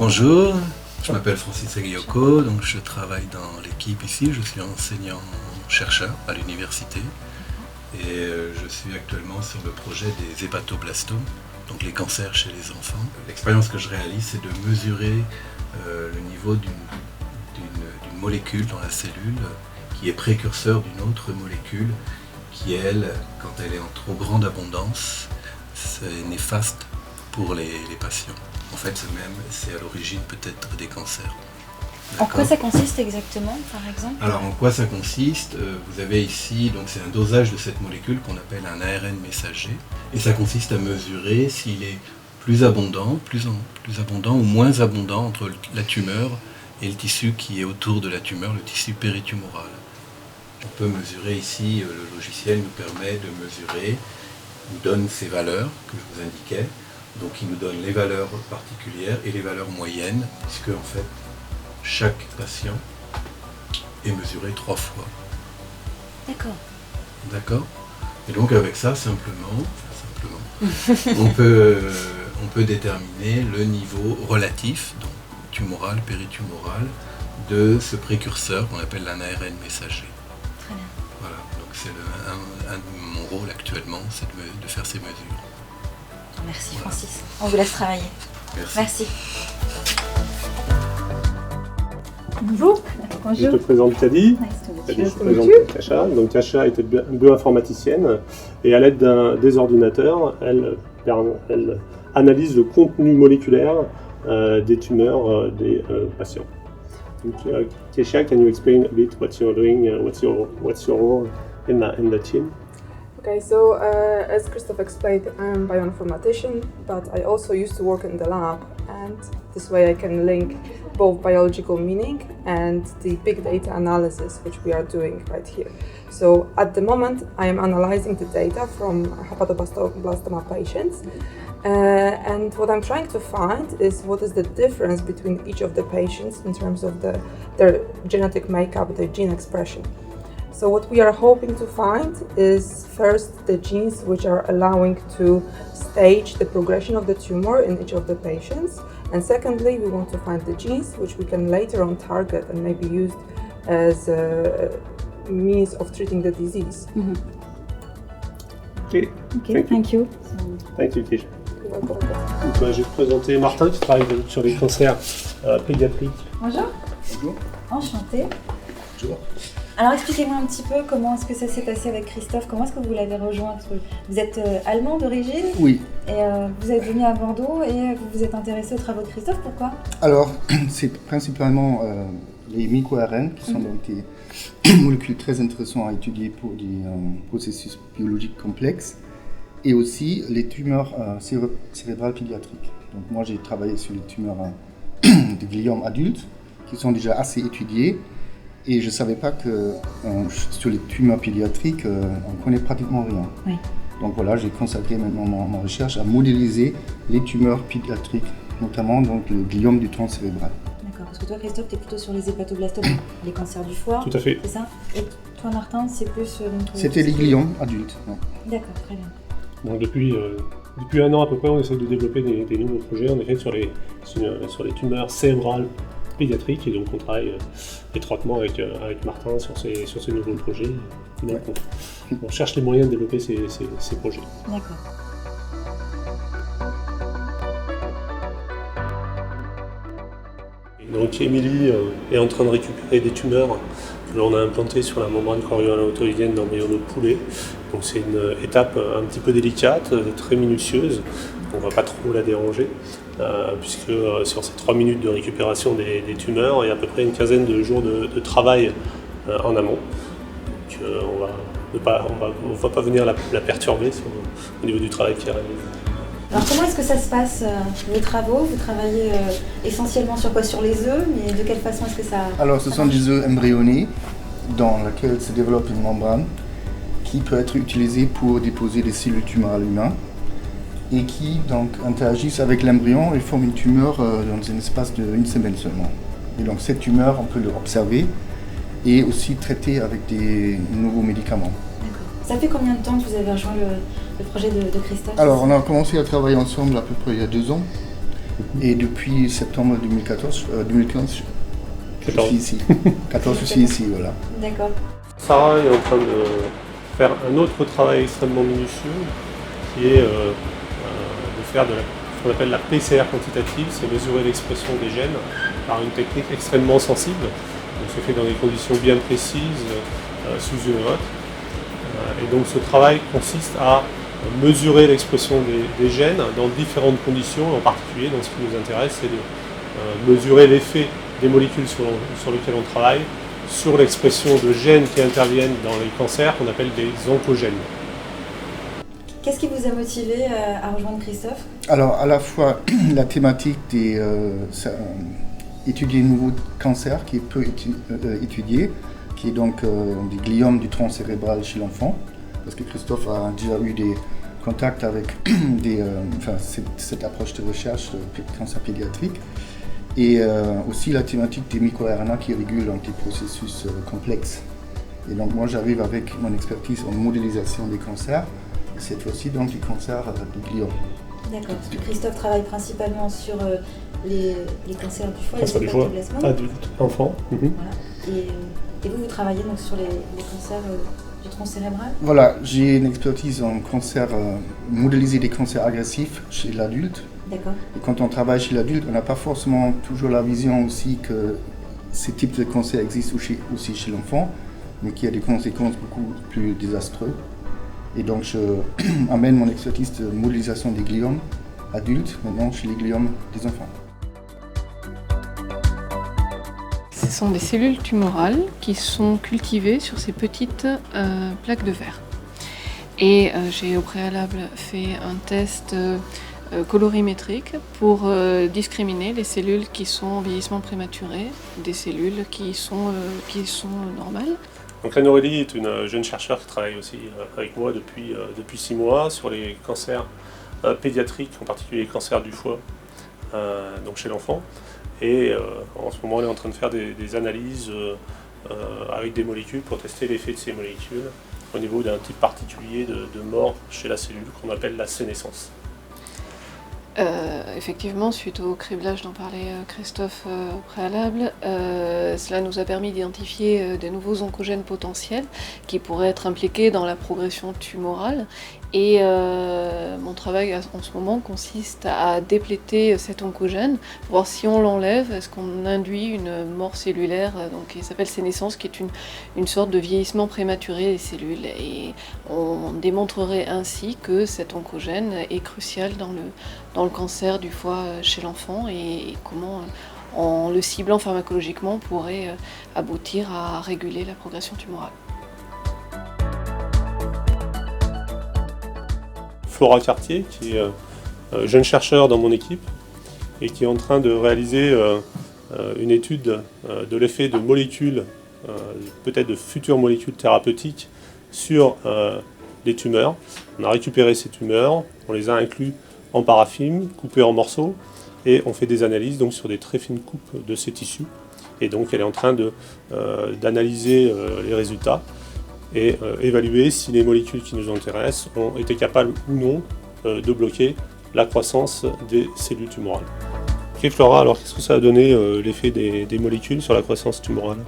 Bonjour, je m'appelle Francis Aguioko, donc je travaille dans l'équipe ici, je suis enseignant-chercheur à l'université et je suis actuellement sur le projet des hépatoblastomes, donc les cancers chez les enfants. L'expérience que je réalise, c'est de mesurer le niveau d'une molécule dans la cellule qui est précurseur d'une autre molécule qui, elle, quand elle est en trop grande abondance, c'est néfaste pour les patients. En fait, c'est à l'origine peut-être des cancers. En quoi ça consiste exactement, par exemple? Alors, en quoi ça consiste? Vous avez ici, donc c'est un dosage de cette molécule qu'on appelle un ARN messager. Et ça consiste à mesurer s'il est plus abondant ou moins abondant entre la tumeur et le tissu qui est autour de la tumeur, le tissu péritumoral. On peut mesurer ici, le logiciel nous permet de mesurer, il nous donne ces valeurs que je vous indiquais. Donc il nous donne les valeurs particulières et les valeurs moyennes, puisque en fait, chaque patient est mesuré 3 fois. D'accord. D'accord. Et donc avec ça, on peut déterminer le niveau relatif, donc tumoral, péritumoral, de ce précurseur qu'on appelle un ARN messager. Très bien. Voilà, donc c'est un de mon rôle actuellement, c'est de faire ces mesures. Merci Francis, on vous laisse travailler. Merci. Bonjour. Je te présente Kadi. Nice Je te présente Kacha. Donc Kacha est bioinformaticienne et à l'aide des ordinateurs, elle analyse le contenu moléculaire des tumeurs des patients. Donc, Kacha, can you explain a bit what you're doing, what's your role in the team? Okay, so as Christoph explained, I'm a bioinformatician, but I also used to work in the lab, and this way I can link both biological meaning and the big data analysis, which we are doing right here. So at the moment, I am analyzing the data from hepatoblastoma patients, and what I'm trying to find is what is the difference between each of the patients in terms of their genetic makeup, their gene expression. So what we are hoping to find is first the genes which are allowing to stage the progression of the tumor in each of the patients, and secondly we want to find the genes which we can later on target and maybe use as a means of treating the disease. Mm-hmm. Okay, thank you. Thank you, Kisha. Je vais te présenter Martin qui travaille sur les cancers pédiatriques. Bonjour. Bonjour. Enchantée. Bonjour. Alors expliquez-moi un petit peu comment est-ce que ça s'est passé avec Christophe, comment est-ce que vous l'avez rejoint? Parce que vous êtes allemand d'origine. Oui. Et vous êtes venu à Bordeaux et vous vous êtes intéressé aux travaux de Christophe, pourquoi? Alors, c'est principalement les micro-ARN qui sont donc des molécules très intéressantes à étudier pour des processus biologiques complexes et aussi les tumeurs cérébrales pédiatriques. Donc moi j'ai travaillé sur les tumeurs de gliome adultes qui sont déjà assez étudiées. Et je ne savais pas que sur les tumeurs pédiatriques, on ne connaît pratiquement rien. Oui. Donc voilà, j'ai consacré maintenant ma recherche à modéliser les tumeurs pédiatriques, notamment donc, le gliome du tronc cérébral. D'accord, parce que toi Christophe, tu es plutôt sur les hépatoblastomes, les cancers du foie. Tout à fait. C'est ça? Et toi Martin, c'est plus... C'était les gliomes adultes. Ouais. D'accord, très bien. Donc depuis 1 an à peu près, on essaie de développer des nouveaux projets, en effet, sur les tumeurs cérébrales pédiatrique et donc on travaille étroitement avec Martin sur ces nouveaux projets. Donc on cherche les moyens de développer ces projets. D'accord. Donc Émilie est en train de récupérer des tumeurs que l'on a implantées sur la membrane chorioano-autoïdienne d'embryon de poulet. Donc c'est une étape un petit peu délicate, très minutieuse. On ne va pas trop la déranger, puisque sur ces 3 minutes de récupération des tumeurs, il y a à peu près une quinzaine de jours de travail en amont. Donc on ne va pas venir la perturber au niveau du travail qui réalise. Alors comment est-ce que ça se passe, vos travaux? Vous travaillez essentiellement sur quoi? Sur les œufs, mais de quelle façon est-ce que ça... Alors ce sont des œufs embryonnés dans lesquels se développe une membrane qui peut être utilisée pour déposer des cellules tumorales humaines et qui donc interagissent avec l'embryon et forment une tumeur dans un espace d'une semaine seulement. Et donc cette tumeur, on peut l'observer et aussi traiter avec des nouveaux médicaments. D'accord. Ça fait combien de temps que vous avez rejoint le projet de Christophe? Alors on a commencé à travailler ensemble à peu près il y a 2 ans. Et depuis septembre 2015, je suis ici. 14, je suis ici, voilà. D'accord. Sarah est en train de faire un autre travail extrêmement minutieux qui est de faire ce qu'on appelle la PCR quantitative, c'est mesurer l'expression des gènes par une technique extrêmement sensible. Donc c'est fait dans des conditions bien précises, sous UV. Et donc ce travail consiste à mesurer l'expression des gènes dans différentes conditions, en particulier dans ce qui nous intéresse, c'est de mesurer l'effet des molécules sur lesquelles on travaille sur l'expression de gènes qui interviennent dans les cancers qu'on appelle des oncogènes. Qu'est-ce qui vous a motivé à rejoindre Christophe? Alors, à la fois la thématique étudier un nouveau cancer qui est peu étudié, qui est donc des gliomes du tronc cérébral chez l'enfant, parce que Christophe a déjà eu des contacts avec cette approche de recherche de cancer pédiatrique, et aussi la thématique des micro-RNA qui régulent des processus complexes. Et donc moi j'arrive avec mon expertise en modélisation des cancers, cette fois-ci donc les cancers du gliome. D'accord. Christophe travaille principalement sur les cancers du foie, Cancer les du foie, hépatoblasmomes. adultes, enfants. Voilà. Et vous travaillez donc sur les cancers du tronc cérébral? Voilà, j'ai une expertise en cancer, modéliser des cancers agressifs chez l'adulte. D'accord. Et quand on travaille chez l'adulte, on n'a pas forcément toujours la vision aussi que ces types de cancers existent aussi chez l'enfant, mais qu'il y a des conséquences beaucoup plus désastreuses. Et donc je amène mon expertise de modélisation des gliomes adultes maintenant chez les gliomes des enfants. Ce sont des cellules tumorales qui sont cultivées sur ces petites plaques de verre. Et j'ai au préalable fait un test colorimétrique pour discriminer les cellules qui sont en vieillissement prématuré des cellules qui sont normales. Donc Anne Aurélie est une jeune chercheure qui travaille aussi avec moi depuis 6 mois sur les cancers pédiatriques, en particulier les cancers du foie, donc chez l'enfant. Et en ce moment, elle est en train de faire des analyses avec des molécules pour tester l'effet de ces molécules au niveau d'un type particulier de mort chez la cellule qu'on appelle la sénescence. Effectivement, suite au criblage dont parlait Christophe au préalable, cela nous a permis d'identifier des nouveaux oncogènes potentiels qui pourraient être impliqués dans la progression tumorale. Et mon travail en ce moment consiste à dépléter cet oncogène, pour voir si on l'enlève, est-ce qu'on induit une mort cellulaire, donc, qui s'appelle sénescence, qui est une sorte de vieillissement prématuré des cellules. Et on démontrerait ainsi que cet oncogène est crucial dans le cancer du foie chez l'enfant et comment, en le ciblant pharmacologiquement, on pourrait aboutir à réguler la progression tumorale. Flora Cartier, qui est jeune chercheur dans mon équipe et qui est en train de réaliser une étude de l'effet de molécules, peut-être de futures molécules thérapeutiques sur les tumeurs. On a récupéré ces tumeurs, on les a inclus en paraffine, coupés en morceaux, et on fait des analyses donc, sur des très fines coupes de ces tissus. Et donc elle est en train d'analyser les résultats et évaluer si les molécules qui nous intéressent ont été capables ou non de bloquer la croissance des cellules tumorales. Ok Flora, alors qu'est-ce que ça a donné l'effet des molécules sur la croissance tumorale?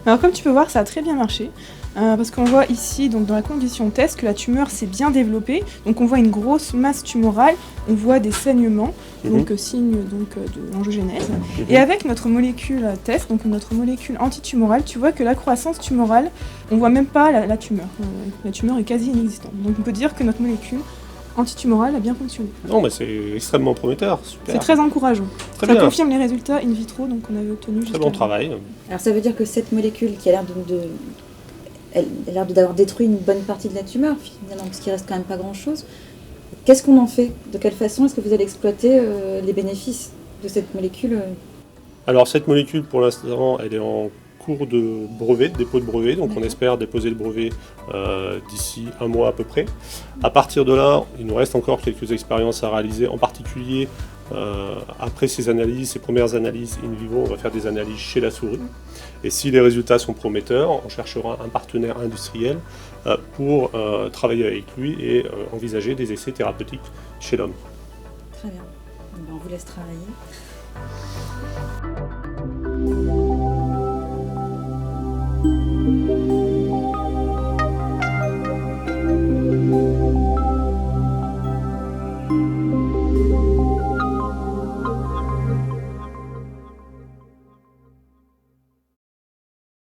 Alors comme tu peux voir, ça a très bien marché, parce qu'on voit ici, donc, dans la condition test, que la tumeur s'est bien développée. Donc on voit une grosse masse tumorale, on voit des saignements, donc signe de l'angiogénèse. Et avec notre molécule test, donc notre molécule antitumorale, tu vois que la croissance tumorale, on voit même pas la tumeur. La tumeur est quasi inexistante. Donc on peut dire que notre molécule antitumorale a bien fonctionné. Non, mais c'est extrêmement prometteur, super. C'est très encourageant. Très ça bien. confirme les résultats in vitro donc qu'on avait obtenus Très bon travail. Alors ça veut dire que cette molécule qui a l'air elle a l'air d'avoir détruit une bonne partie de la tumeur finalement, parce qu'il reste quand même pas grand-chose. Qu'est-ce qu'on en fait? De quelle façon est-ce que vous allez exploiter les bénéfices de cette molécule? Alors cette molécule, pour l'instant, elle est en cours de brevet, de dépôt de brevet, donc on espère déposer le brevet d'ici un mois à peu près. À partir de là, il nous reste encore quelques expériences à réaliser, en particulier après ces premières analyses in vivo, on va faire des analyses chez la souris. Et si les résultats sont prometteurs, on cherchera un partenaire industriel pour travailler avec lui et envisager des essais thérapeutiques chez l'homme. Très bien. On vous laisse travailler.